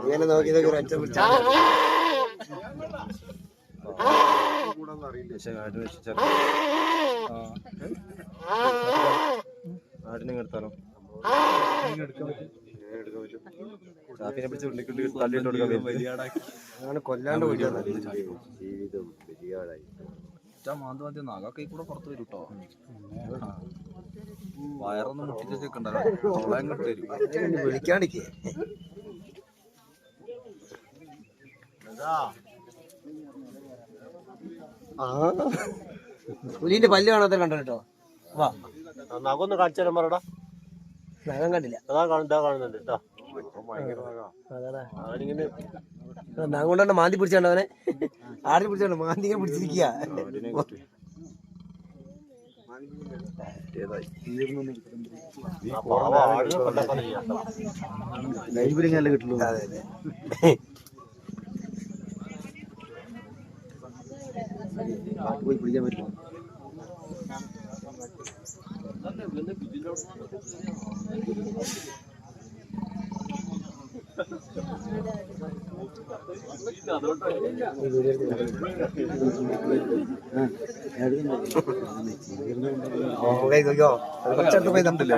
ഇങ്ങനെ നോക്കി നോക്കി ഒറ്റ പിടിച്ചാ ആടിനെ എടുത്താലോ? ഷാഫിനെ പിടിച്ച് ഉള്ളിക്കുള്ളി തള്ളിയിട്ട് കൊടുക്കാൻ അങ്ങനെ കൊല്ലാണ്ട് ജീവിതം വലിയാടായി. മാന്ത് മതി നാഗൊക്കെ കൂടെ പുറത്ത് വരും കേട്ടോ. വയറൊന്നും മുട്ടിച്ചേക്കണ്ടല്ലോ, വിളിക്കാണ്ടിക്കേ. പുലിന്റെ പല്ല് കാണാത്ത കണ്ടോ കേട്ടോ. വാ നഖൊന്ന് കാണിച്ചു തരാൻ പറയടാ. നഖം കണ്ടില്ല. അതാ കാണുന്നുണ്ട് കേട്ടോ. നഖം കൊണ്ടാണ് മാന്തി പിടിച്ചാണ്ട് അവനെ. ആടിനെ പിടിച്ചാണ്ട് മാന്തി ഇങ്ങനെ പിടിച്ചിരിക്കുക. ലൈബ്രറിങ്ങല്ലേ കിട്ടുള്ളൂ. അതെ അതെ. പോയി പിടിക്കാൻ പറ്റില്ല. കുറച്ചടുത്ത് പോയി തമ്മില്ല.